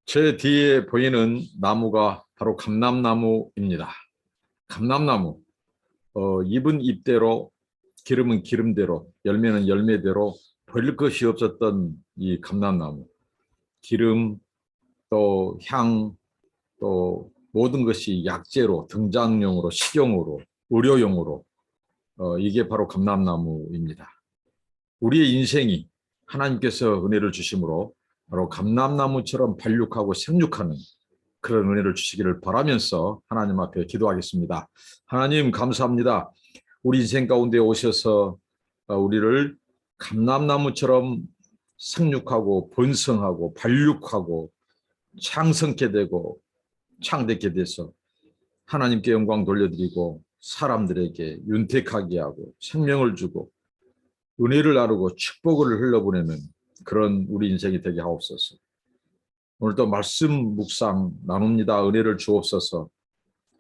제 뒤에 보이는 나무가 바로 감람나무입니다. 감람나무, 잎은 잎대로, 기름은 기름대로, 열매는 열매대로 버릴 것이 없었던 이 감람나무. 기름, 또 향, 또 모든 것이 약재로, 등장용으로, 식용으로, 의료용으로, 이게 바로 감람나무입니다. 우리의 인생이 하나님께서 은혜를 주심으로 바로 감람나무처럼 발육하고 생육하는 그런 은혜를 주시기를 바라면서 하나님 앞에 기도하겠습니다. 하나님 감사합니다. 우리 인생 가운데 오셔서 우리를 감람나무처럼 생육하고 번성하고 발육하고 창성케 되고 창대케 돼서 하나님께 영광 돌려드리고 사람들에게 윤택하게 하고 생명을 주고 은혜를 나누고 축복을 흘려보내는 그런 우리 인생이 되게 하옵소서. 오늘도 말씀 묵상 나눕니다. 은혜를 주옵소서.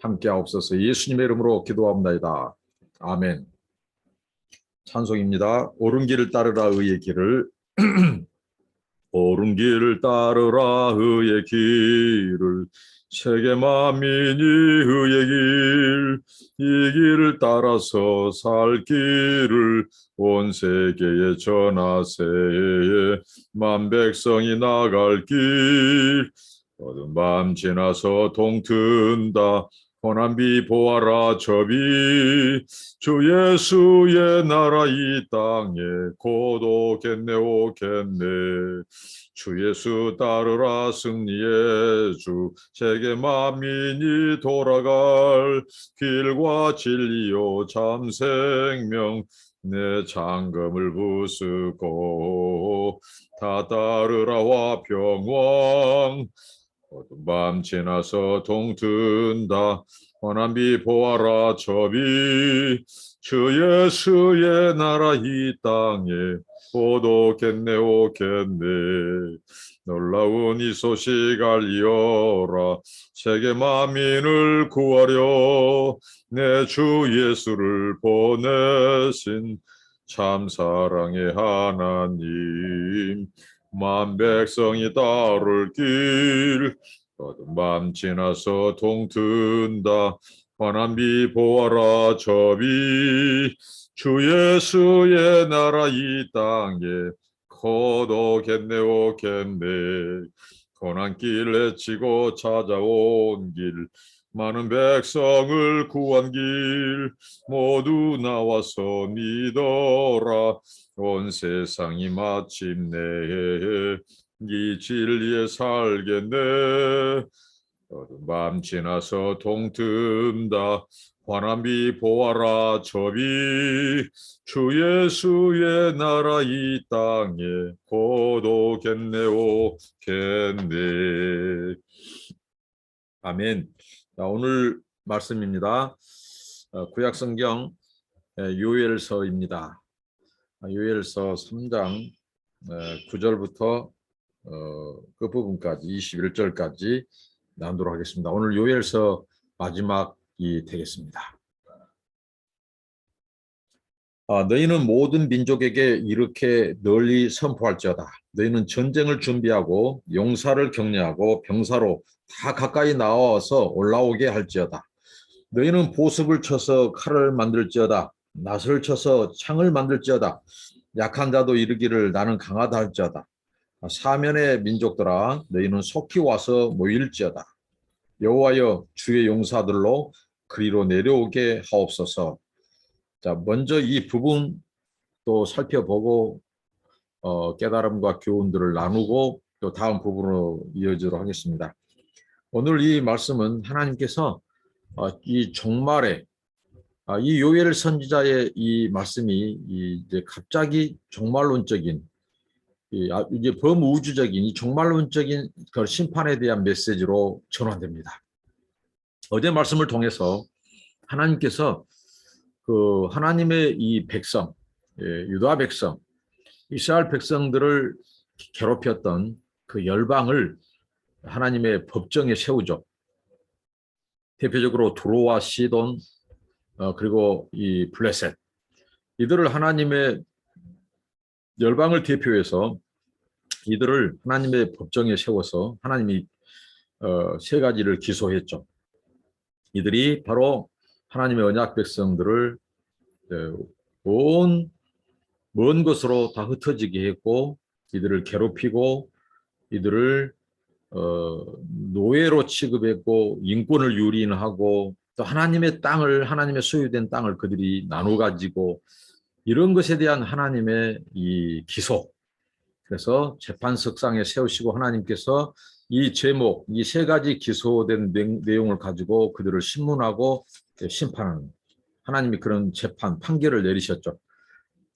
함께 하옵소서. 예수님의 이름으로 기도합니다. 아멘. 찬송입니다. 옳은 길을 따르라 의의 길을 옳은 길을 따르라 의의 길을 세계 만민이 의의 길, 이 길을 따라서 살 길을 온 세계에 전하세. 만 백성이 나갈 길, 어두운 밤 지나서 동튼다. 고난 비 보아라 저비, 주 예수의 나라 이 땅에 곧 오겠네 오겠네. 주 예수 따르라 승리의 주, 세계 만민이 돌아갈 길과 진리요 참 생명, 내 장검을 부수고 다 따르라 화평왕. 어두운 밤 지나서 동튼다. 환한 비 보아라 저비, 주 예수의 나라 이 땅에 곧 오겠네 오겠네. 놀라운 이 소식 알리어라. 세계 만민을 구하려 내 주 예수를 보내신 참 사랑의 하나님. 만 백성이 따를 길, 어두운 밤 지나서 동튼다. 환한 비 보아라 저비, 주 예수의 나라 이 땅에 곧 오겠네 오겠네. 고난길 내치고 찾아온 길, 많은 백성을 구한 길, 모두 나와서 믿어라. 온 세상이 마침내 이 진리에 살겠네. 어두운 밤 지나서 동튼다. 환한 비 보아라 저비, 주 예수의 나라 이 땅에 곧 오겠네 오겠네. 아멘. 오늘 말씀입니다. 구약성경 요엘서입니다. 요엘서 3장 9절부터 끝부분까지 21절까지 나누도록 하겠습니다. 오늘 요엘서 마지막이 되겠습니다. 너희는 모든 민족에게 이렇게 널리 선포할지어다. 너희는 전쟁을 준비하고 용사를 격려하고 병사로 다 가까이 나와서 올라오게 할지어다. 너희는 보석을 쳐서 칼을 만들지어다. 낫을 쳐서 창을 만들지어다. 약한 자도 이르기를 나는 강하다 할지어다. 사면의 민족들아, 너희는 속히 와서 모일지어다. 여호와여, 주의 용사들로 그리로 내려오게 하옵소서. 자, 먼저 이 부분 또 살펴보고 깨달음과 교훈들을 나누고 또 다음 부분으로 이어지도록 하겠습니다. 오늘 이 말씀은 하나님께서 이 종말에 이 요엘 선지자의 이 말씀이 이제 갑자기 종말론적인 이제 범우주적인 이 종말론적인 그 심판에 대한 메시지로 전환됩니다. 어제 말씀을 통해서 하나님께서 그 하나님의 이 백성, 유다 백성, 이스라엘 백성들을 괴롭혔던 그 열방을 하나님의 법정에 세우죠. 대표적으로 두로와 시돈, 그리고 이 블레셋, 이들을 하나님의 열방을 대표해서 이들을 하나님의 법정에 세워서 하나님이 세 가지를 기소했죠. 이들이 바로 하나님의 언약 백성들을 온 먼 곳으로 다 흩어지게 했고, 이들을 괴롭히고, 이들을 노예로 취급했고, 인권을 유린하고, 또 하나님의 땅을, 하나님의 소유된 땅을 그들이 나눠 가지고, 이런 것에 대한 하나님의 이 기소. 그래서 재판석상에 세우시고 하나님께서 이 제목, 이 세 가지 기소된 내용을 가지고 그들을 신문하고 심판하는, 하나님이 그런 재판, 판결을 내리셨죠.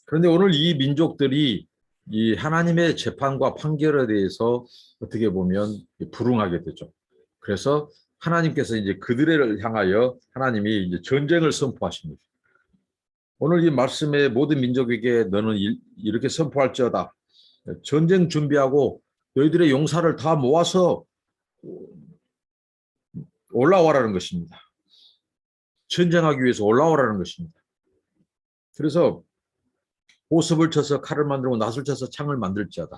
그런데 오늘 이 민족들이 이 하나님의 재판과 판결에 대해서 어떻게 보면 불응하게 되죠. 그래서 하나님께서 이제 그들을 향하여 하나님이 이제 전쟁을 선포하십니다. 오늘 이 말씀에 모든 민족에게 너는 이렇게 선포할지어다. 전쟁 준비하고 너희들의 용사를 다 모아서 올라와라는 것입니다. 전쟁하기 위해서 올라오라는 것입니다. 그래서 보습을 쳐서 칼을 만들고 낫을 쳐서 창을 만들지어다.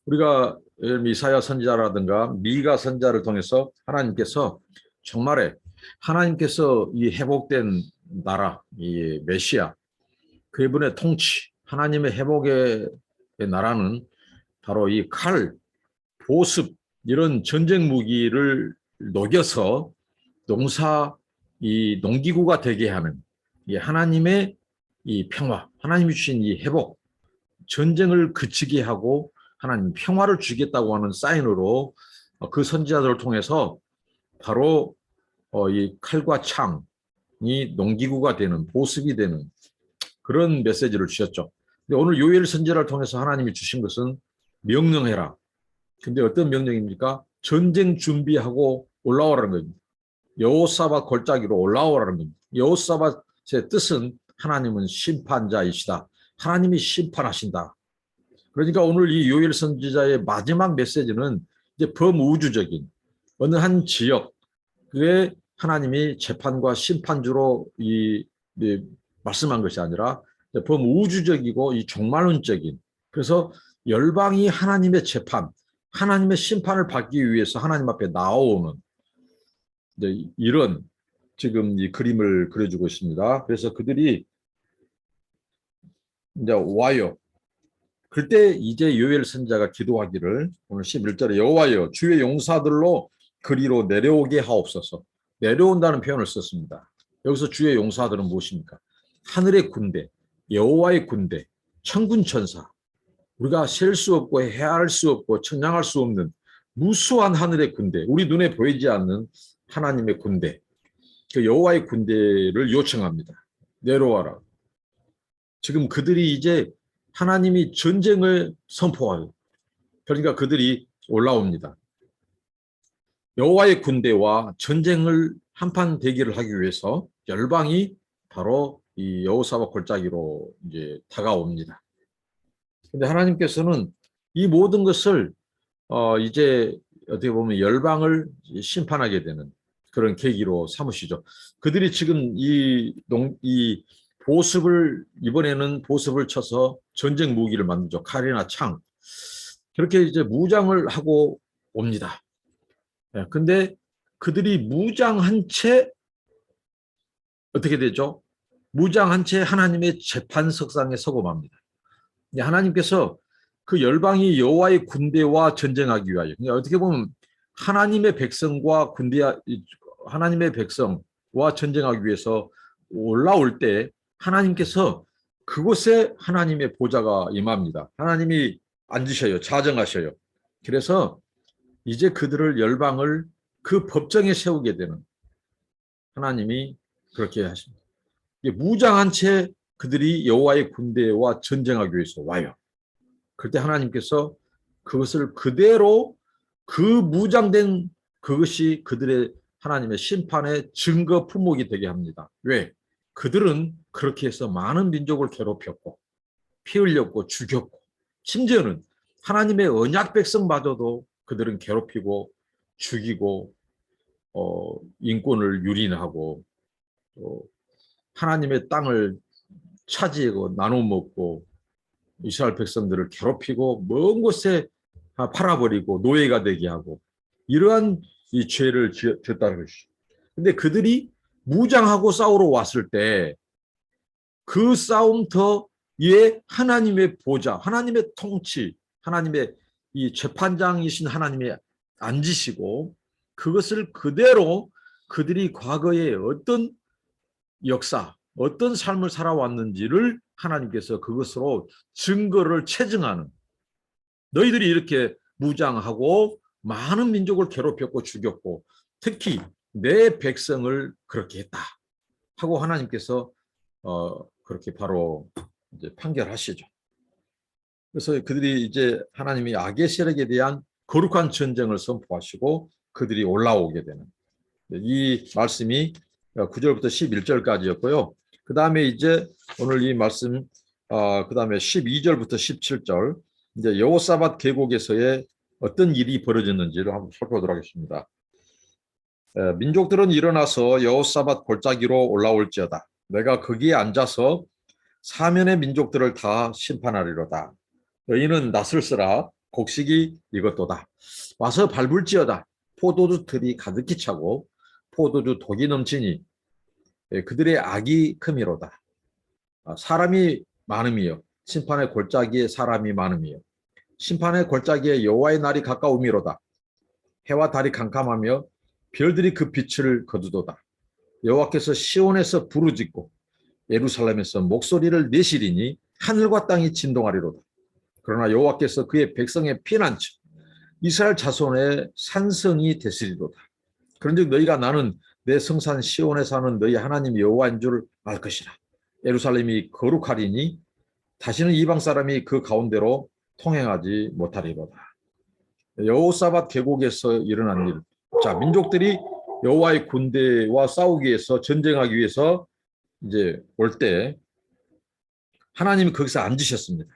우리가 이사야 선지자라든가 미가 선지자를 통해서 하나님께서 정말에 하나님께서 이 회복된 나라, 이 메시아, 그분의 통치, 하나님의 회복의 나라는 바로 이 칼, 보습, 이런 전쟁 무기를 녹여서 이 농기구가 되게 하는 이 하나님의 이 평화, 하나님이 주신 이 회복, 전쟁을 그치게 하고 하나님 평화를 주겠다고 하는 사인으로 그 선지자들을 통해서 바로 이 칼과 창이 농기구가 되는, 보습이 되는 그런 메시지를 주셨죠. 근데 오늘 요엘 선지자를 통해서 하나님이 주신 것은 명령해라. 근데 어떤 명령입니까? 전쟁 준비하고 올라오라는 겁니다. 여호사밧 골짜기로 올라오라는 겁니다. 여호사밧의 뜻은 하나님은 심판자이시다. 하나님이 심판하신다. 그러니까 오늘 이 요엘 선지자의 마지막 메시지는 이제 범우주적인 어느 한 지역에 하나님이 재판과 심판주로 말씀한 것이 아니라 범우주적이고 이 종말론적인, 그래서 열방이 하나님의 재판, 하나님의 심판을 받기 위해서 하나님 앞에 나오는 이런 지금 이 그림을 그려주고 있습니다. 그래서 그들이 이제 와요. 그때 이제 요엘 선지자가 기도하기를, 오늘 11절에 여호와여 주의 용사들로 그리로 내려오게 하옵소서. 내려온다는 표현을 썼습니다. 여기서 주의 용사들은 무엇입니까? 하늘의 군대, 여호와의 군대, 천군 천사, 우리가 셀 수 없고 헤아릴 수 없고 측량할 수 없는 무수한 하늘의 군대, 우리 눈에 보이지 않는 하나님의 군대, 그 여호와의 군대를 요청합니다. 내려와라. 지금 그들이 이제 하나님이 전쟁을 선포하요. 그러니까 그들이 올라옵니다. 여호와의 군대와 전쟁을 한판 대결을 하기 위해서 열방이 바로 이 여호사밧 골짜기로 이제 다가옵니다. 근데 하나님께서는 이 모든 것을 이제 어떻게 보면 열방을 심판하게 되는 그런 계기로 삼으시죠. 그들이 지금 이 보습을, 이번에는 보습을 쳐서 전쟁 무기를 만들죠. 칼이나 창. 그렇게 이제 무장을 하고 옵니다. 근데 그들이 무장한 채 어떻게 되죠? 무장한 채 하나님의 재판석상에 서고 맙니다. 하나님께서 그 열방이 여호와의 군대와 전쟁하기 위하여, 그러니까 어떻게 보면 하나님의 백성과 하나님의 백성과 전쟁하기 위해서 올라올 때 하나님께서 그곳에 하나님의 보좌가 임합니다. 하나님이 앉으셔요. 자정하셔요. 그래서 이제 그들을, 열방을 그 법정에 세우게 되는, 하나님이 그렇게 하십니다. 무장한 채 그들이 여호와의 군대와 전쟁하기 위해서 와요. 그때 하나님께서 그것을 그대로, 그 무장된 그것이 그들의 하나님의 심판의 증거 품목이 되게 합니다. 왜? 그들은 그렇게 해서 많은 민족을 괴롭혔고 피 흘렸고 죽였고, 심지어는 하나님의 언약 백성마저도 그들은 괴롭히고 죽이고 인권을 유린하고 하나님의 땅을 차지하고 나눠 먹고 이스라엘 백성들을 괴롭히고 먼 곳에 팔아버리고 노예가 되게 하고, 이러한 이 죄를 지었다는 것이죠. 근데 그들이 무장하고 싸우러 왔을 때 그 싸움터에 하나님의 보좌, 하나님의 통치, 하나님의 이 재판장이신 하나님이 앉으시고 그것을 그대로 그들이 과거에 어떤 역사, 어떤 삶을 살아왔는지를 하나님께서 그것으로 증거를 체증하는, 너희들이 이렇게 무장하고 많은 민족을 괴롭혔고 죽였고 특히 내 백성을 그렇게 했다 하고 하나님께서 그렇게 바로 이제 판결하시죠. 그래서 그들이 이제 하나님이 악의 세력에 대한 거룩한 전쟁을 선포하시고 그들이 올라오게 되는 이 말씀이 9절부터 11절까지였고요. 그 다음에 이제 오늘 이 말씀 그 다음에 12절부터 17절 이제 여호사밧 계곡에서의 어떤 일이 벌어졌는지를 한번 살펴보도록 하겠습니다. 민족들은 일어나서 여호사밧 골짜기로 올라올지어다. 내가 거기에 앉아서 사면의 민족들을 다 심판하리로다. 너희는 낯을 쓰라. 곡식이 이것도다. 와서 밟을지어다. 포도주 틀이 가득히 차고 포도주 독이 넘치니 그들의 악이 크미로다. 사람이 많음이요. 심판의 골짜기에 사람이 많음이요. 심판의 골짜기에 여호와의 날이 가까우미로다. 해와 달이 캄캄하며 별들이 그 빛을 거두도다. 여호와께서 시온에서 부르짖고 예루살렘에서 목소리를 내시리니 하늘과 땅이 진동하리로다. 그러나 여호와께서 그의 백성의 피난처 이스라엘 자손의 산성이 되시리로다. 그런즉 너희가 나는 내 성산 시온에 사는 너희 하나님 여호와인 줄 알 것이라. 예루살렘이 거룩하리니 다시는 이방 사람이 그 가운데로 통행하지 못하리로다. 여호사밧 계곡에서 일어난 일. 자, 민족들이 여호와의 군대와 싸우기 위해서 전쟁하기 위해서 이제 올 때 하나님이 거기서 앉으셨습니다.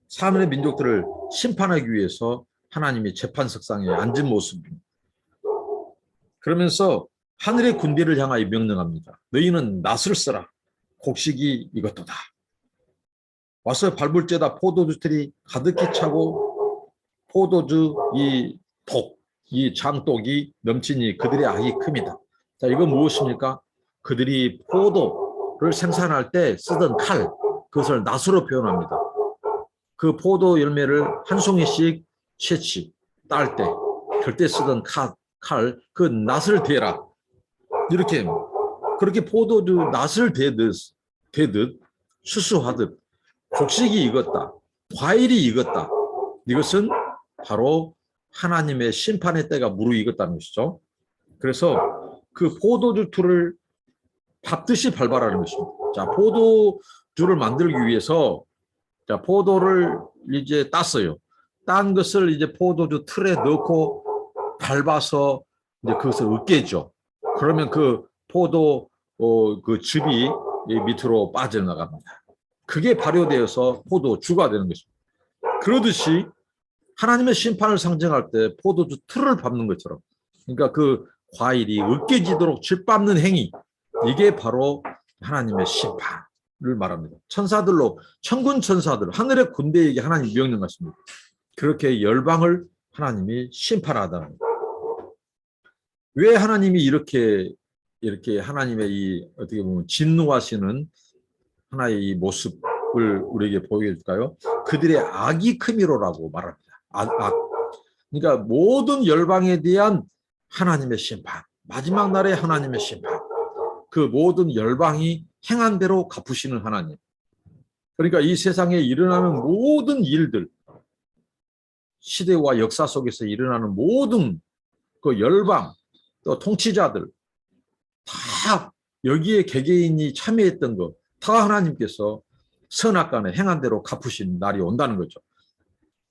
사면의 민족들을 심판하기 위해서 하나님이 재판석상에 앉은 모습입니다. 그러면서 하늘의 군대를 향하여 명령합니다. 너희는 낫을 쓰라. 곡식이 이것도다. 와서 밟을지어다. 포도주 틀이 가득히 차고 포도주 이 독, 이 장독이 넘치니 그들의 악이 큽니다. 자, 이건 무엇입니까? 그들이 포도를 생산할 때 쓰던 칼, 그것을 낫으로 표현합니다. 그 포도 열매를 한 송이씩 채취, 딸 때, 그때 쓰던 칼, 그 낫을 대라. 이렇게, 그렇게 포도주 낫을 대듯, 수수하듯, 곡식이 익었다. 과일이 익었다. 이것은 바로 하나님의 심판의 때가 무르익었다는 것이죠. 그래서 그 포도주 틀을 밟듯이 밟아라는 것입니다. 자, 포도주를 만들기 위해서 자, 포도를 이제 땄어요. 딴 것을 이제 포도주 틀에 넣고 밟아서 이제 그것을 으깨죠. 그러면 그 포도 그 즙이 밑으로 빠져나갑니다. 그게 발효되어서 포도주가 되는 것입니다. 그러듯이 하나님의 심판을 상징할 때 포도주 틀을 밟는 것처럼, 그러니까 그 과일이 으깨지도록 짓밟는 행위, 이게 바로 하나님의 심판을 말합니다. 천사들로, 천군 천사들, 하늘의 군대에게 하나님이 명령하십니다. 그렇게 열방을 하나님이 심판하다는 거예요. 왜 하나님이 이렇게 하나님의 이 어떻게 보면 진노하시는 하나의 이 모습을 우리에게 보여줄까요? 그들의 악이 크미로라고 말합니다. 악. 그러니까 모든 열방에 대한 하나님의 심판, 마지막 날의 하나님의 심판, 그 모든 열방이 행한 대로 갚으시는 하나님. 그러니까 이 세상에 일어나는 모든 일들, 시대와 역사 속에서 일어나는 모든 그 열방, 또 통치자들, 다 여기에 개개인이 참여했던 것, 다 하나님께서 선악간에 행한 대로 갚으신 날이 온다는 거죠.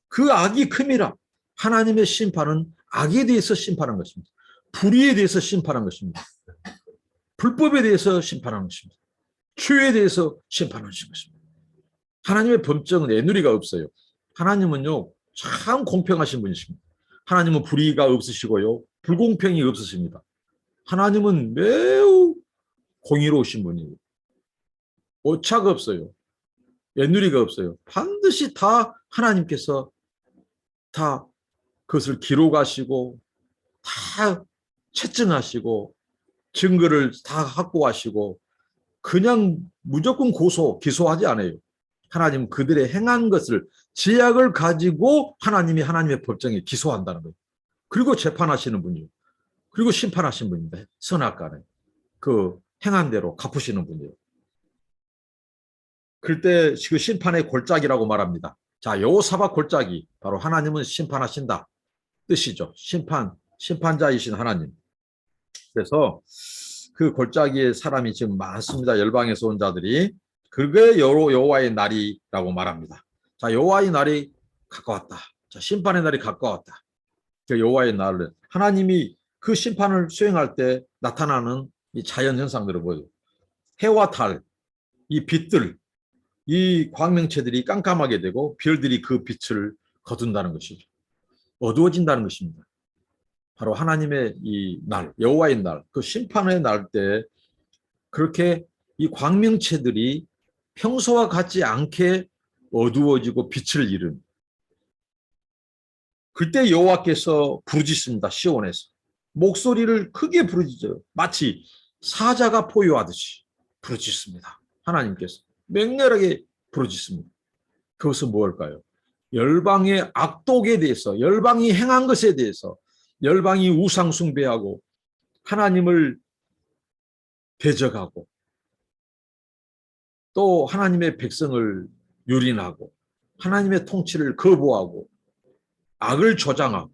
그 악이 큼이라. 하나님의 심판은 악에 대해서 심판한 것입니다. 불의에 대해서 심판한 것입니다. 불법에 대해서 심판한 것입니다. 죄에 대해서 심판하신 것입니다. 하나님의 법정은 애누리가 없어요. 하나님은요, 참 공평하신 분이십니다. 하나님은 불의가 없으시고요, 불공평이 없으십니다. 하나님은 매우 공의로우신 분이에요. 오차가 없어요. 애누리가 없어요. 반드시 다 하나님께서 다 그것을 기록하시고 다 채증하시고 증거를 다 확보하시고 그냥 무조건 기소하지 않아요. 하나님 그들의 행한 것을 제약을 가지고 하나님이 하나님의 법정에 기소한다는 거예요. 그리고 재판하시는 분이요. 그리고 심판하신 분입니다. 선악간에 그 행한 대로 갚으시는 분이요. 그럴 때 그 심판의 골짜기라고 말합니다. 자, 여호사밧 골짜기 바로 하나님은 심판하신다 뜻이죠. 심판자이신 하나님. 그래서 그 골짜기에 사람이 지금 많습니다. 열방에서 온 자들이. 그게 여호와의 날이라고 말합니다. 자, 여호와의 날이 가까웠다. 자, 심판의 날이 가까웠다. 그 여호와의 날을 하나님이 그 심판을 수행할 때 나타나는 이 자연 현상들을 보여요. 해와 달, 이 빛들, 이 광명체들이 깜깜하게 되고 별들이 그 빛을 거둔다는 것이죠. 어두워진다는 것입니다. 바로 하나님의 이 날, 여호와의 날, 그 심판의 날 때 그렇게 이 광명체들이 평소와 같지 않게 어두워지고 빛을 잃은 그때 여호와께서 부르짖습니다. 시온에서 목소리를 크게 부르짖어요. 마치 사자가 포효하듯이 부르짖습니다. 하나님께서 맹렬하게 부르짖습니다. 그것은 무엇일까요? 열방의 악독에 대해서, 열방이 행한 것에 대해서, 열방이 우상 숭배하고 하나님을 대적하고 또 하나님의 백성을 유린하고 하나님의 통치를 거부하고 악을 조장하고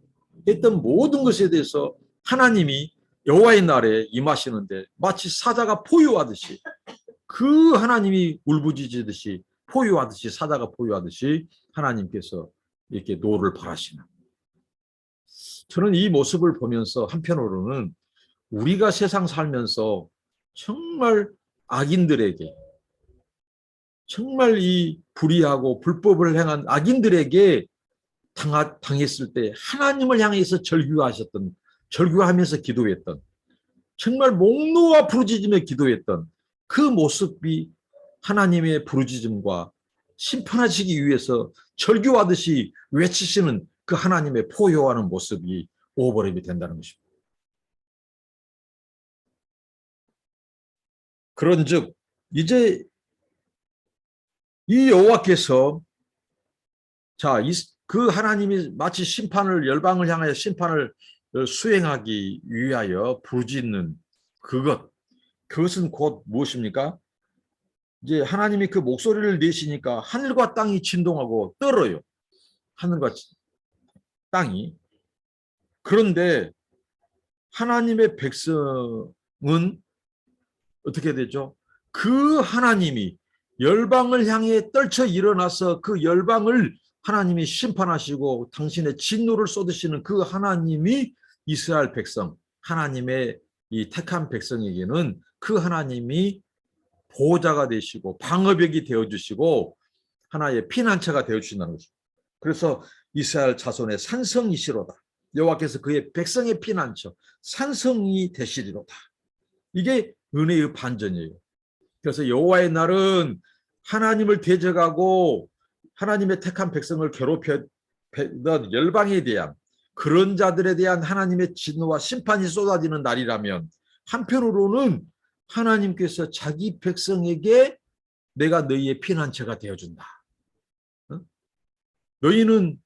했던 모든 것에 대해서 하나님이 여호와의 날에 임하시는데 마치 사자가 포효하듯이 그 하나님이 울부짖듯이 포효하듯이 사자가 포효하듯이 하나님께서 이렇게 노를 발하시는 저는 이 모습을 보면서 한편으로는 우리가 세상 살면서 정말 악인들에게 정말 이 불의하고 불법을 행한 악인들에게 당했을 때 하나님을 향해서 절규하면서 기도했던 정말 목 놓아 부르짖으며 기도했던 그 모습이 하나님의 부르짖음과 심판하시기 위해서 절규하듯이 외치시는 그 하나님의 포효하는 모습이 오버랩이 된다는 것입니다. 그런즉 이제 이 여호와께서 그 하나님이 마치 열방을 향하여 심판을 수행하기 위하여 부르짖는 그것은 곧 무엇입니까? 이제 하나님이 그 목소리를 내시니까 하늘과 땅이 진동하고 떨어요. 하늘과 땅이. 그런데 하나님의 백성은 어떻게 되죠? 그 하나님이 열방을 향해 떨쳐 일어나서 그 열방을 하나님이 심판하시고 당신의 진노를 쏟으시는 그 하나님이 이스라엘 백성, 하나님의 이 택한 백성에게는 그 하나님이 보호자가 되시고 방어벽이 되어주시고 하나의 피난처가 되어주신다는 것입니다. 그래서 이스라엘 자손의 산성이시로다. 여호와께서 그의 백성의 피난처, 산성이 되시리로다. 이게 은혜의 반전이에요. 그래서 여호와의 날은 하나님을 대적하고 하나님의 택한 백성을 괴롭혔던 열방에 대한 그런 자들에 대한 하나님의 진노와 심판이 쏟아지는 날이라면 한편으로는 하나님께서 자기 백성에게 내가 너희의 피난처가 되어준다. 너희는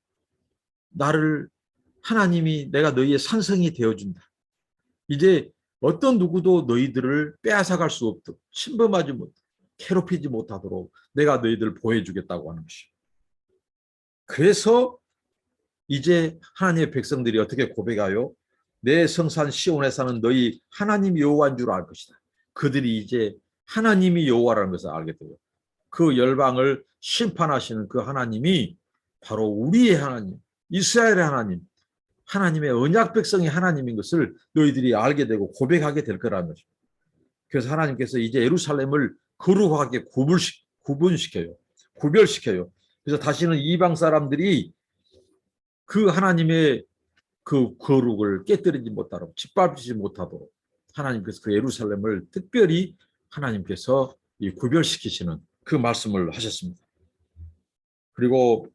하나님이 내가 너희의 산성이 되어준다. 이제 어떤 누구도 너희들을 빼앗아갈 수 없도록 침범하지 못하도록 괴롭히지 못하도록 내가 너희들을 보호해주겠다고 하는 것이죠. 그래서 이제 하나님의 백성들이 어떻게 고백하여 내 성산 시온에 사는 너희 하나님 여호와인 줄 알 것이다. 그들이 이제 하나님이 여호와라는 것을 알게 돼요. 그 열방을 심판하시는 그 하나님이 바로 우리의 하나님, 이스라엘의 하나님, 하나님의 언약 백성의 하나님인 것을 너희들이 알게 되고 고백하게 될 거라는 것입니다. 그래서 하나님께서 이제 예루살렘을 거룩하게 구분시켜요. 구별시켜요. 그래서 다시는 이방 사람들이 그 하나님의 그 거룩을 깨뜨리지 못하도록 짓밟지 못하도록 하나님께서 그 예루살렘을 특별히 하나님께서 구별시키시는 그 말씀을 하셨습니다. 그리고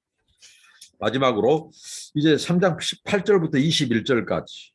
마지막으로 이제 3장 18절부터 21절까지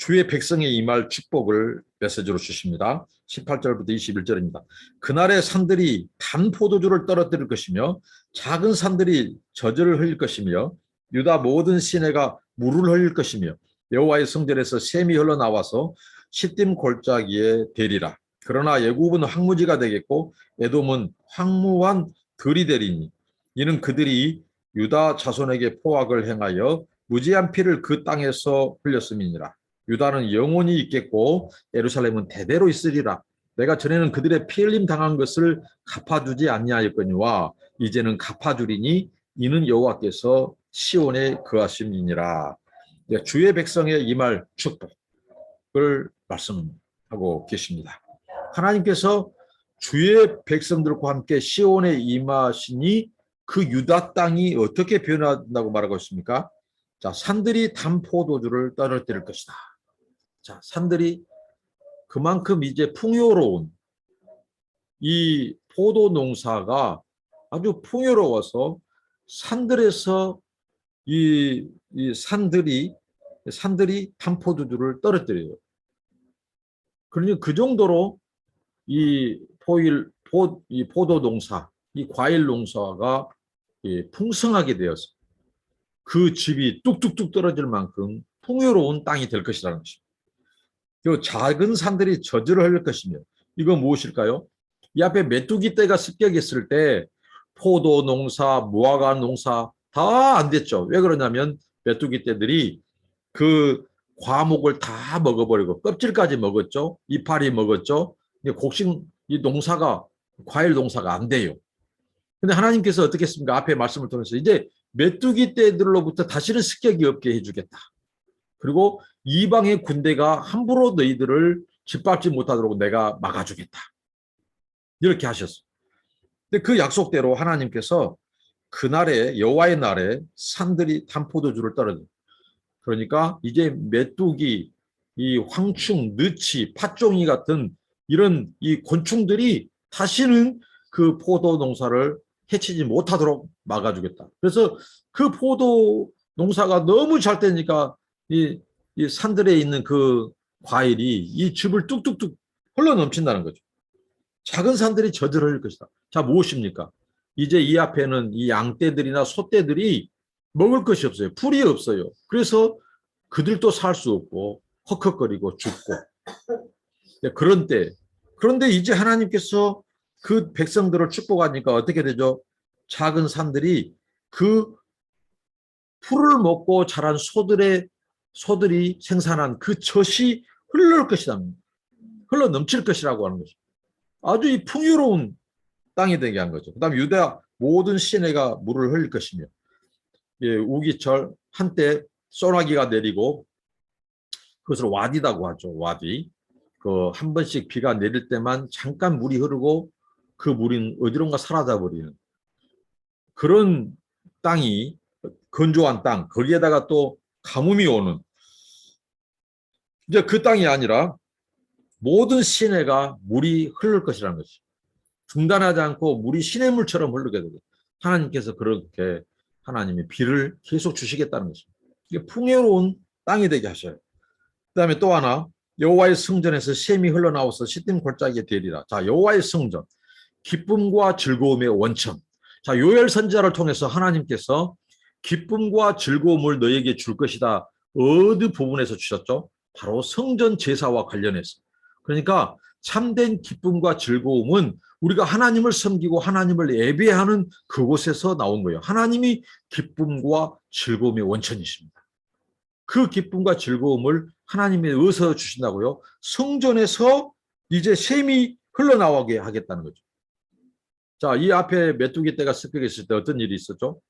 주의 백성에 임할 축복을 메시지로 주십니다. 18절부터 21절입니다. 그날의 산들이 단 포도주를 떨어뜨릴 것이며 작은 산들이 젖을 흘릴 것이며 유다 모든 시내가 물을 흘릴 것이며 여호와의 성전에서 샘이 흘러나와서 시딤 골짜기에 되리라. 그러나 애굽은 황무지가 되겠고 에돔은 황무한 들이 되리니 이는 그들이 유다 자손에게 포악을 행하여 무지한 피를 그 땅에서 흘렸음이니라. 유다는 영원히 있겠고 예루살렘은 대대로 있으리라. 내가 전에는 그들의 피 흘림 당한 것을 갚아주지 아니하였거니와 이제는 갚아주리니 이는 여호와께서 시온에 거하심이니라. 주의 백성에 임할 축복을 말씀하고 계십니다. 하나님께서 주의 백성들과 함께 시온에 임하시니 그 유다 땅이 어떻게 변화한다고 말하고 있습니까? 자, 산들이 단 포도주를 떨어뜨릴 것이다. 자, 산들이 그만큼 이제 풍요로운 이 포도 농사가 아주 풍요로워서 산들에서 이 산들이 단 포도주를 떨어뜨려요. 그러니 그 정도로 이 포도 농사, 이 과일 농사가 풍성하게 되어서 그 집이 뚝뚝뚝 떨어질 만큼 풍요로운 땅이 될 것이라는 것입니다. 그리고 작은 산들이 저주를 흘릴 것이며 이건 무엇일까요? 이 앞에 메뚜기 떼가 습격했을 때 포도 농사, 무화과 농사 다 안 됐죠. 왜 그러냐면 메뚜기 떼들이 그 과목을 다 먹어버리고 껍질까지 먹었죠. 이파리 먹었죠. 곡식 이 농사가 과일 농사가 안 돼요. 근데 하나님께서 어떻게 했습니까? 앞에 말씀을 통해서 이제 메뚜기 떼들로부터 다시는 습격이 없게 해주겠다. 그리고 이방의 군대가 함부로 너희들을 짓밟지 못하도록 내가 막아주겠다. 이렇게 하셨어요. 근데 그 약속대로 하나님께서 그날에 여호와의 날에 산들이 단 포도주를 떨어져요. 그러니까 이제 메뚜기, 이 황충, 느치, 팥종이 같은 이런 이 곤충들이 다시는 그 포도 농사를 해치지 못하도록 막아주겠다. 그래서 그 포도 농사가 너무 잘 되니까 이 산들에 있는 그 과일이 이 즙을 뚝뚝뚝 흘러 넘친다는 거죠. 작은 산들이 젖을 흘릴 것이다. 자, 무엇입니까? 이제 이 앞에는 이 양떼들이나 소떼들이 먹을 것이 없어요. 풀이 없어요. 그래서 그들도 살 수 없고 헉헉거리고 죽고. 그런데 이제 하나님께서 그 백성들을 축복하니까 어떻게 되죠? 작은 산들이 그 풀을 먹고 자란 소들이 생산한 그 젖이 흘러올 것이다. 흘러 넘칠 것이라고 하는 거죠. 아주 이 풍요로운 땅이 되게 한 거죠. 그다음 유다 모든 시내가 물을 흘릴 것이며 우기철 한때 소나기가 내리고 그것을 와디다고 하죠. 와디. 그 한 번씩 비가 내릴 때만 잠깐 물이 흐르고 그 물이 어디론가 사라져 버리는 그런 땅이 건조한 땅, 거기에다가 또 가뭄이 오는 이제 그 땅이 아니라 모든 시내가 물이 흐를 것이라는 것이 중단하지 않고 물이 시냇물처럼 흐르게 되고 하나님께서 그렇게 하나님이 비를 계속 주시겠다는 것입니다. 이게 풍요로운 땅이 되게 하셔요. 그다음에 또 하나 여호와의 성전에서 샘이 흘러나와서 시딤 골짜기에 되리라. 자, 여호와의 성전, 기쁨과 즐거움의 원천. 자, 요엘 선지자를 통해서 하나님께서 기쁨과 즐거움을 너에게 줄 것이다. 어느 부분에서 주셨죠? 바로 성전 제사와 관련해서. 그러니까 참된 기쁨과 즐거움은 우리가 하나님을 섬기고 하나님을 예배하는 그곳에서 나온 거예요. 하나님이 기쁨과 즐거움의 원천이십니다. 그 기쁨과 즐거움을 하나님이 어디서 주신다고요? 성전에서 이제 샘이 흘러나오게 하겠다는 거죠. 자, 이 앞에 메뚜기 떼가 습격했을 때 어떤 일이 있었죠?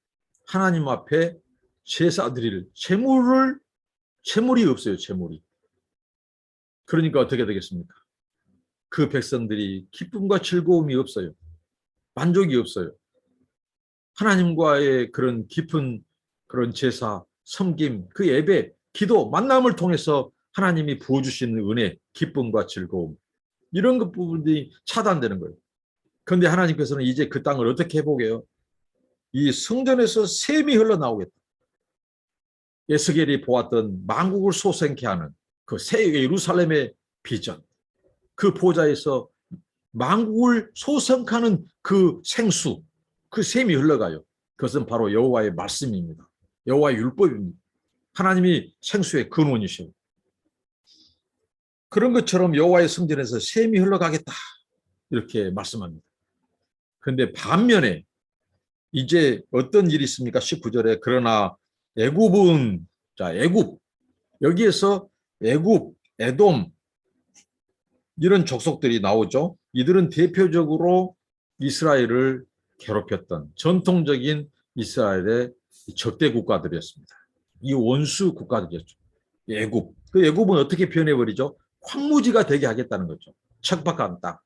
하나님 앞에 제사 드릴 재물이 없어요. 재물이. 그러니까 어떻게 되겠습니까? 그 백성들이 기쁨과 즐거움이 없어요. 만족이 없어요. 하나님과의 그런 깊은 그런 제사, 섬김, 그 예배, 기도, 만남을 통해서 하나님이 부어주시는 은혜, 기쁨과 즐거움 이런 것 부분들이 차단되는 거예요. 그런데 하나님께서는 이제 그 땅을 어떻게 해보게요? 이 성전에서 샘이 흘러나오겠다. 에스겔이 보았던 만국을 소생케 하는 그 새 예루살렘의 비전, 그 보좌에서 만국을 소성하는 그 생수, 그 샘이 흘러가요. 그것은 바로 여호와의 말씀입니다. 여호와의 율법입니다. 하나님이 생수의 근원이시오. 그런 것처럼 여호와의 성전에서 샘이 흘러가겠다 이렇게 말씀합니다. 그런데 반면에 이제 어떤 일이 있습니까? 19절에 그러나 애굽은, 자, 애굽, 여기에서 애굽, 에돔 이런 족속들이 나오죠. 이들은 대표적으로 이스라엘을 괴롭혔던 전통적인 이스라엘의 적대 국가들이었습니다. 이 원수 국가들이었죠. 애굽. 그 애굽은 어떻게 표현해버리죠? 황무지가 되게 하겠다는 거죠. 척박한 땅,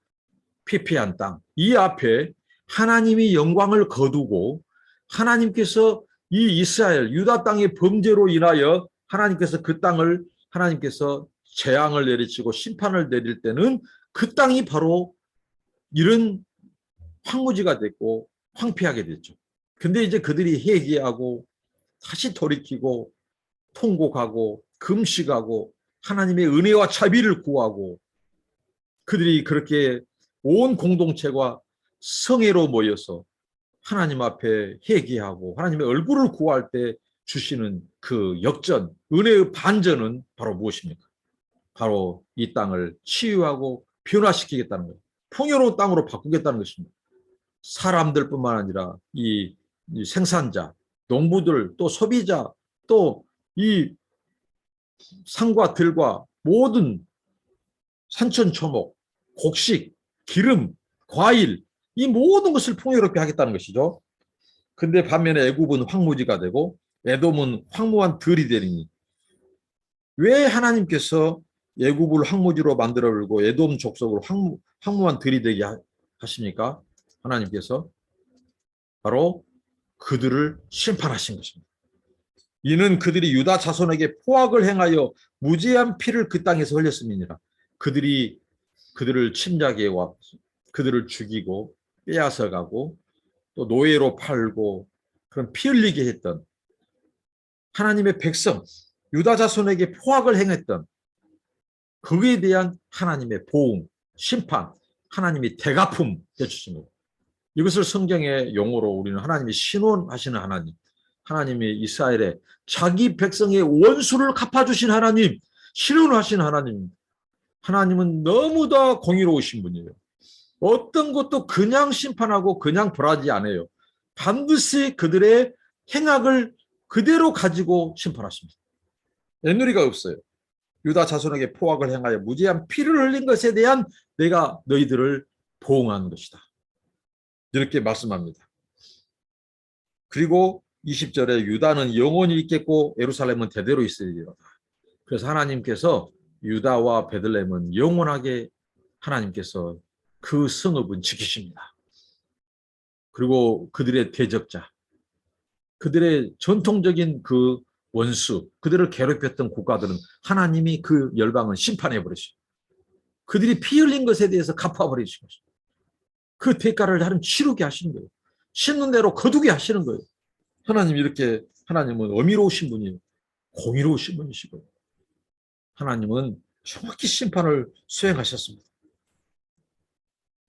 피폐한 땅. 이 앞에 하나님이 영광을 거두고 하나님께서 이 이스라엘, 유다 땅의 범죄로 인하여 하나님께서 그 땅을 하나님께서 재앙을 내리치고 심판을 내릴 때는 그 땅이 바로 이런 황무지가 됐고 황폐하게 됐죠. 근데 이제 그들이 회개하고 다시 돌이키고 통곡하고 금식하고 하나님의 은혜와 자비를 구하고 그들이 그렇게 온 공동체가 성회로 모여서 하나님 앞에 회개하고 하나님의 얼굴을 구할 때 주시는 그 역전, 은혜의 반전은 바로 무엇입니까? 바로 이 땅을 치유하고 변화시키겠다는 거예요. 풍요로운 땅으로 바꾸겠다는 것입니다. 사람들뿐만 아니라 이 생산자, 농부들, 또 소비자, 또 이 산과 들과 모든 산천초목, 곡식, 기름, 과일 이 모든 것을 풍요롭게 하겠다는 것이죠. 근데 반면에 애굽은 황무지가 되고 에돔은 황무한 들이 되리니 왜 하나님께서 애굽을 황무지로 만들어 버리고 에돔 족속으로 황무한 들이 되게 하십니까? 하나님께서 바로 그들을 심판하신 것입니다. 이는 그들이 유다 자손에게 포악을 행하여 무죄한 피를 그 땅에서 흘렸음이니라. 그들이 그들을 침략해 와 그들을 죽이고 빼앗아가고 또 노예로 팔고 그런 피 흘리게 했던 하나님의 백성 유다 자손에게 포악을 행했던 거기에 대한 하나님의 보응, 심판, 하나님이 대갚음 해주신 거예요. 이것을 성경의 용어로 우리는 하나님이 신원하시는 하나님, 하나님이 이스라엘의 자기 백성의 원수를 갚아주신 하나님, 신원하신 하나님. 하나님은 너무나 공의로우신 분이에요. 어떤 것도 그냥 심판하고 그냥 벌하지 않아요. 반드시 그들의 행악을 그대로 가지고 심판하십니다. 애누리가 없어요. 유다 자손에게 포악을 행하여 무죄한 피를 흘린 것에 대한 내가 너희들을 보응하는 것이다. 이렇게 말씀합니다. 그리고 20절에 유다는 영원히 있겠고 예루살렘은 대대로 있으리로다. 그래서 하나님께서 유다와 베들레헴은 영원하게 하나님께서 그 성읍은 지키십니다. 그리고 그들의 대적자, 그들의 전통적인 그 원수, 그들을 괴롭혔던 국가들은 하나님이 그 열방을 심판해 버리시고 그들이 피 흘린 것에 대해서 갚아버리신 것입니다. 그 대가를 하나님 치르게 하시는 거예요. 심는 대로 거두게 하시는 거예요. 하나님 이렇게 하나님은 어미로우신 분이에요. 공의로우신 분이시고 하나님은 정확히 심판을 수행하셨습니다.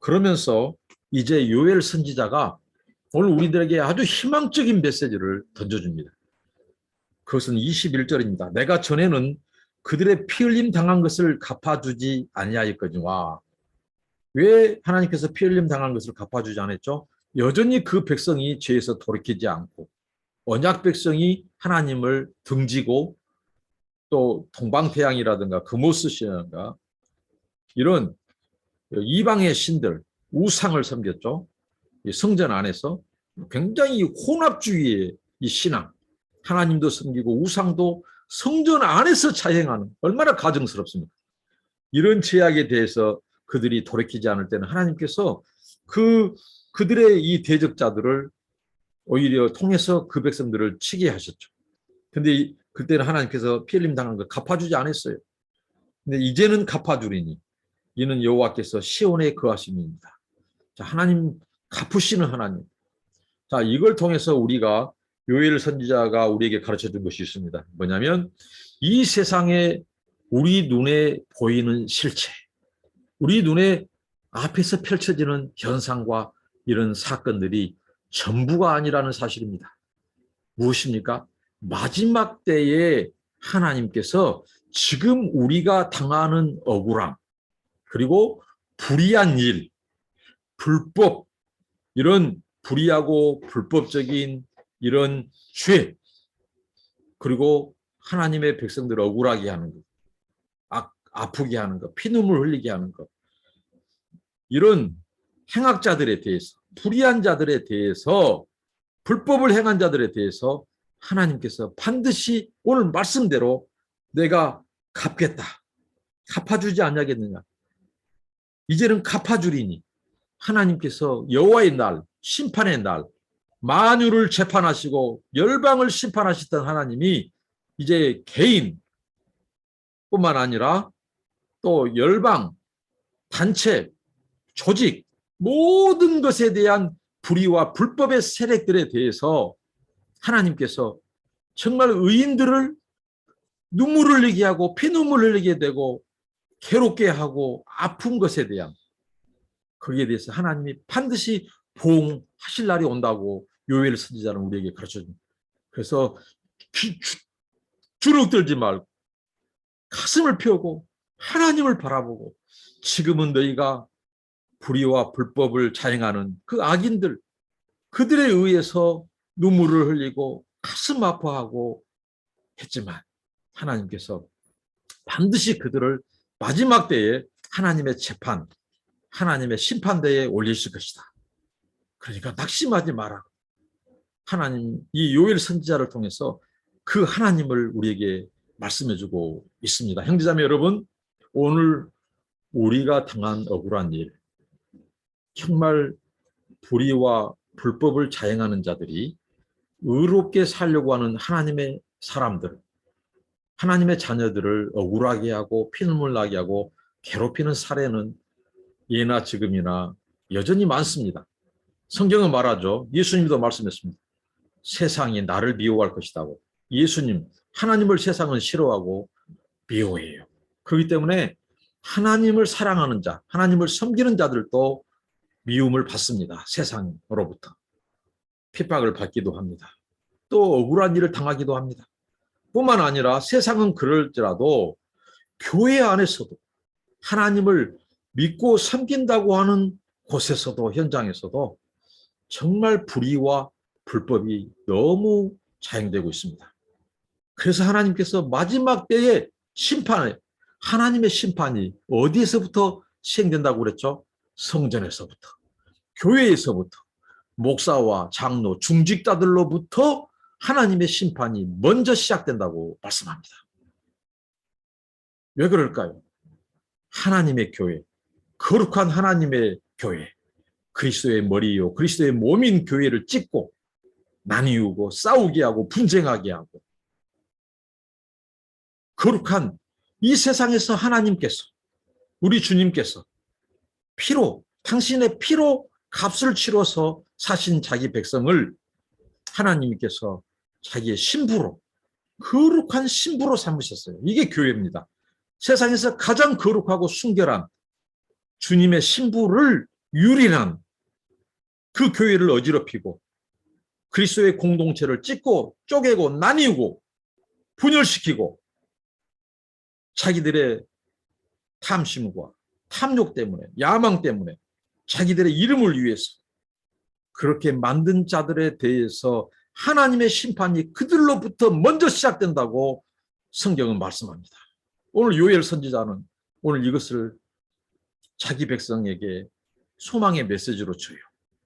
그러면서 이제 요엘 선지자가 오늘 우리들에게 아주 희망적인 메시지를 던져줍니다. 그것은 21절입니다. 내가 전에는 그들의 피 흘림 당한 것을 갚아주지 아니하였거니와. 왜 하나님께서 피 흘림 당한 것을 갚아주지 않았죠? 여전히 그 백성이 죄에서 돌이키지 않고 언약 백성이 하나님을 등지고 또 동방태양이라든가 금오스시라든가 이런 이방의 신들, 우상을 섬겼죠. 성전 안에서 굉장히 혼합주의의 이 신앙, 하나님도 섬기고 우상도 성전 안에서 자행하는 얼마나 가증스럽습니까? 이런 죄악에 대해서 그들이 돌이키지 않을 때는 하나님께서 그들의 이 대적자들을 오히려 통해서 그 백성들을 치게 하셨죠. 근데 그때는 하나님께서 피 흘림 당한 걸 갚아주지 않았어요. 근데 이제는 갚아주리니 이는 여호와께서 시온에 거하심입니다. 자, 하나님 갚으시는 하나님. 자, 이걸 통해서 우리가 요엘 선지자가 우리에게 가르쳐 준 것이 있습니다. 뭐냐면 이 세상에 우리 눈에 보이는 실체, 우리 눈에 앞에서 펼쳐지는 현상과 이런 사건들이 전부가 아니라는 사실입니다. 무엇입니까? 마지막 때에 하나님께서 지금 우리가 당하는 억울함, 그리고 불의한 일, 불법, 이런 불의하고 불법적인 이런 죄, 그리고 하나님의 백성들을 억울하게 하는 것, 아프게 하는 것, 피눈물 흘리게 하는 것, 이런 행악자들에 대해서, 불의한 자들에 대해서, 불법을 행한 자들에 대해서 하나님께서 반드시 오늘 말씀대로 내가 갚겠다, 갚아주지 않냐겠느냐, 이제는 갚아주리니, 하나님께서 여호와의 날, 심판의 날, 만유를 재판하시고 열방을 심판하시던 하나님이 이제 개인뿐만 아니라 또 열방, 단체, 조직, 모든 것에 대한 불의와 불법의 세력들에 대해서 하나님께서 정말 의인들을 눈물을 흘리게 하고 피눈물 흘리게 되고 괴롭게 하고 아픈 것에 대한, 거기에 대해서 하나님이 반드시 보응하실 날이 온다고 요엘 선지자는 우리에게 가르쳐줍니다. 그래서 주눅 들지 말고 가슴을 펴고 하나님을 바라보고, 지금은 너희가 불의와 불법을 자행하는 그 악인들, 그들에 의해서 눈물을 흘리고 가슴 아파하고 했지만 하나님께서 반드시 그들을 마지막 때에 하나님의 재판, 하나님의 심판대에 올리실 것이다. 그러니까 낙심하지 마라. 하나님, 이 요엘 선지자를 통해서 그 하나님을 우리에게 말씀해주고 있습니다. 형제자매 여러분, 오늘 우리가 당한 억울한 일, 정말 불의와 불법을 자행하는 자들이 의롭게 살려고 하는 하나님의 사람들, 하나님의 자녀들을 억울하게 하고 피눈물 나게 하고 괴롭히는 사례는 예나 지금이나 여전히 많습니다. 성경은 말하죠. 예수님도 말씀했습니다. 세상이 나를 미워할 것이다고. 예수님, 하나님을 세상은 싫어하고 미워해요. 그렇기 때문에 하나님을 사랑하는 자, 하나님을 섬기는 자들도 미움을 받습니다. 세상으로부터. 핍박을 받기도 합니다. 또 억울한 일을 당하기도 합니다. 뿐만 아니라 세상은 그럴지라도 교회 안에서도 하나님을 믿고 섬긴다고 하는 곳에서도, 현장에서도 정말 불의와 불법이 너무 자행되고 있습니다. 그래서 하나님께서 마지막 때에 심판을, 하나님의 심판이 어디에서부터 시행된다고 그랬죠? 성전에서부터, 교회에서부터, 목사와 장로, 중직자들로부터 하나님의 심판이 먼저 시작된다고 말씀합니다. 왜 그럴까요? 하나님의 교회, 거룩한 하나님의 교회, 그리스도의 머리요, 그리스도의 몸인 교회를 찢고 나뉘고 싸우게 하고 분쟁하게 하고, 거룩한 이 세상에서 하나님께서, 우리 주님께서 피로, 당신의 피로 값을 치러서 사신 자기 백성을 하나님께서 자기의 신부로, 거룩한 신부로 삼으셨어요. 이게 교회입니다. 세상에서 가장 거룩하고 순결한 주님의 신부를 유린한 그 교회를 어지럽히고 그리스도의 공동체를 찢고 쪼개고 나뉘고 분열시키고, 자기들의 탐심과 탐욕 때문에, 야망 때문에, 자기들의 이름을 위해서 그렇게 만든 자들에 대해서 하나님의 심판이 그들로부터 먼저 시작된다고 성경은 말씀합니다. 오늘 요엘 선지자는 오늘 이것을 자기 백성에게 소망의 메시지로 줘요.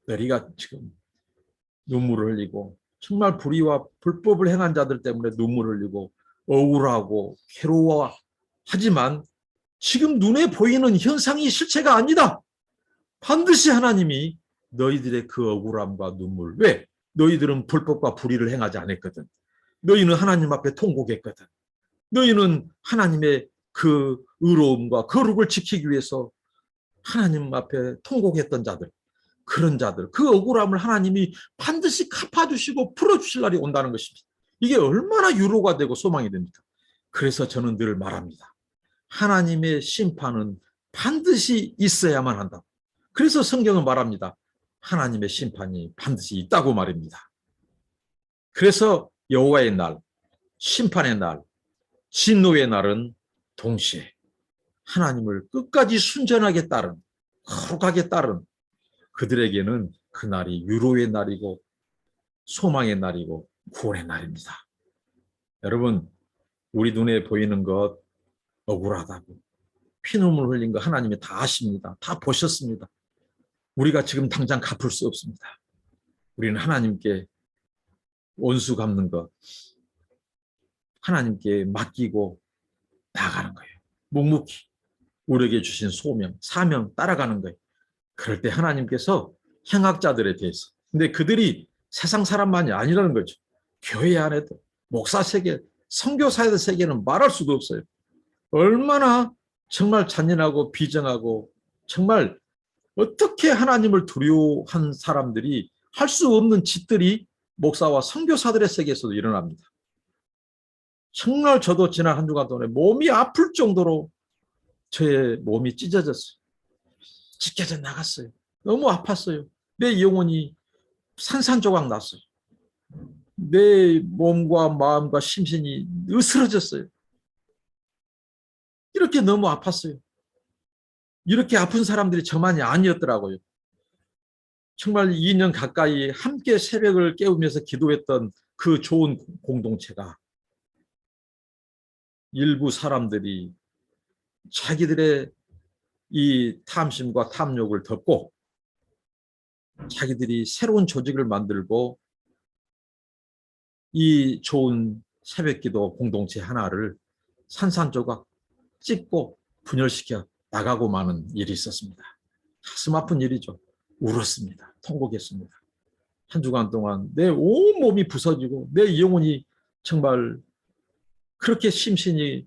너희가 지금 눈물을 흘리고 정말 불의와 불법을 행한 자들 때문에 눈물을 흘리고 억울하고 괴로워하지만 지금 눈에 보이는 현상이 실체가 아니다. 반드시 하나님이 너희들의 그 억울함과 눈물, 왜? 너희들은 불법과 불의를 행하지 않았거든. 너희는 하나님 앞에 통곡했거든. 너희는 하나님의 그 의로움과 거룩을 지키기 위해서 하나님 앞에 통곡했던 자들, 그런 자들, 그 억울함을 하나님이 반드시 갚아주시고 풀어주실 날이 온다는 것입니다. 이게 얼마나 위로가 되고 소망이 됩니까? 그래서 저는 늘 말합니다. 하나님의 심판은 반드시 있어야만 한다. 그래서 성경은 말합니다. 하나님의 심판이 반드시 있다고 말입니다. 그래서 여호와의 날, 심판의 날, 진노의 날은 동시에 하나님을 끝까지 순전하게 따른, 거룩하게 따른 그들에게는 그날이 위로의 날이고 소망의 날이고 구원의 날입니다. 여러분, 우리 눈에 보이는 것 억울하다고 피눈물 흘린 거 하나님이 다 아십니다. 다 보셨습니다. 우리가 지금 당장 갚을 수 없습니다. 우리는 하나님께 원수 갚는 것 하나님께 맡기고 나아가는 거예요. 묵묵히 우리에게 주신 소명, 사명 따라가는 거예요. 그럴 때 하나님께서 행악자들에 대해서, 근데 그들이 세상 사람만이 아니라는 거죠. 교회 안에도 목사 세계, 선교사들 세계는 말할 수도 없어요. 얼마나 정말 잔인하고 비정하고 정말 어떻게 하나님을 두려워한 사람들이 할 수 없는 짓들이 목사와 선교사들의 세계에서도 일어납니다. 정말 저도 지난 한 주간 동안에 몸이 아플 정도로 저의 몸이 찢어졌어요. 찢겨져 나갔어요. 너무 아팠어요. 내 영혼이 산산조각 났어요. 내 몸과 마음과 심신이 으스러졌어요. 이렇게 너무 아팠어요. 이렇게 아픈 사람들이 저만이 아니었더라고요. 정말 2년 가까이 함께 새벽을 깨우면서 기도했던 그 좋은 공동체가 일부 사람들이 자기들의 이 탐심과 탐욕을 덮고 자기들이 새로운 조직을 만들고 이 좋은 새벽기도 공동체 하나를 산산조각 찍고 분열시켜 나가고 마는 일이 있었습니다. 가슴 아픈 일이죠. 울었습니다. 통곡했습니다. 한 주간 동안 내 온몸이 부서지고 내 영혼이 정말 그렇게 심신이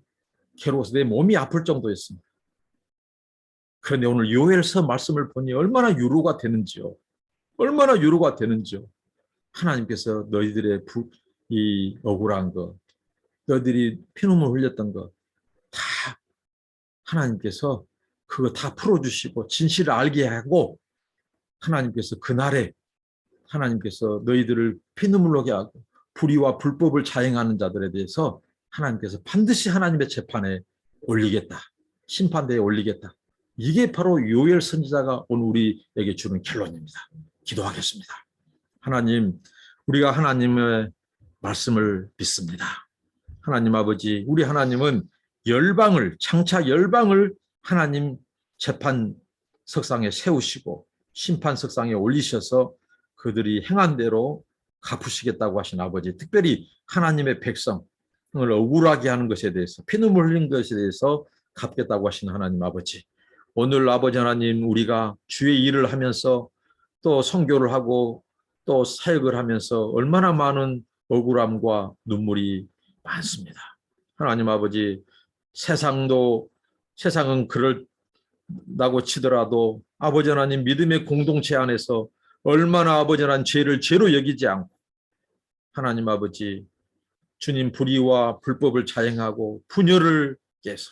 괴로워서 내 몸이 아플 정도였습니다. 그런데 오늘 요엘서 말씀을 보니 얼마나 위로가 되는지요. 얼마나 위로가 되는지요. 하나님께서 너희들의 이 억울한 것, 너희들이 피눈물 흘렸던 것 다 하나님께서 그거 다 풀어주시고 진실을 알게 하고 하나님께서 그날에 하나님께서 너희들을 피눈물 나게 하고 불의와 불법을 자행하는 자들에 대해서 하나님께서 반드시 하나님의 재판에 올리겠다. 심판대에 올리겠다. 이게 바로 요엘 선지자가 오늘 우리에게 주는 결론입니다. 기도하겠습니다. 하나님, 우리가 하나님의 말씀을 믿습니다. 하나님 아버지, 우리 하나님은 열방을, 장차 열방을 하나님 재판 석상에 세우시고 심판 석상에 올리셔서 그들이 행한 대로 갚으시겠다고 하신 아버지, 특별히 하나님의 백성을 억울하게 하는 것에 대해서, 피눈물 흘린 것에 대해서 갚겠다고 하신 하나님 아버지, 오늘 아버지 하나님, 우리가 주의 일을 하면서 또 선교를 하고 또 사역을 하면서 얼마나 많은 억울함과 눈물이 많습니다. 하나님 아버지, 세상은 그럴다고 치더라도 아버지 하나님 믿음의 공동체 안에서 얼마나 아버지 하나님 죄를 죄로 여기지 않고 하나님 아버지 주님 불의와 불법을 자행하고 분열을 깨서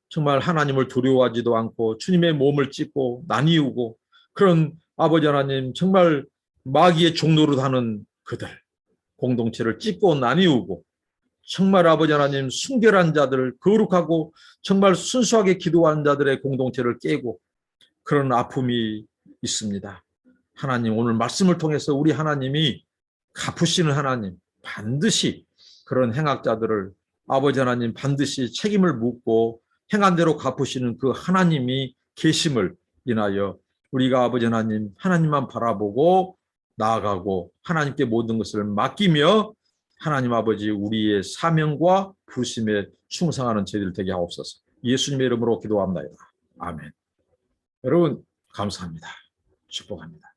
정말 하나님을 두려워하지도 않고 주님의 몸을 찢고 나뉘우고 그런 아버지 하나님 정말 마귀의 종노릇 하는 그들 공동체를 찢고 나뉘우고 정말 아버지 하나님 순결한 자들 거룩하고 정말 순수하게 기도하는 자들의 공동체를 깨고 그런 아픔이 있습니다. 하나님 오늘 말씀을 통해서 우리 하나님이 갚으시는 하나님 반드시 그런 행악자들을 아버지 하나님 반드시 책임을 묻고 행한 대로 갚으시는 그 하나님이 계심을 인하여 우리가 아버지 하나님 하나님만 바라보고 나아가고 하나님께 모든 것을 맡기며 하나님 아버지 우리의 사명과 부르심에 충성하는 저희들 되게 하옵소서. 예수님의 이름으로 기도합니다. 아멘. 여러분 감사합니다. 축복합니다.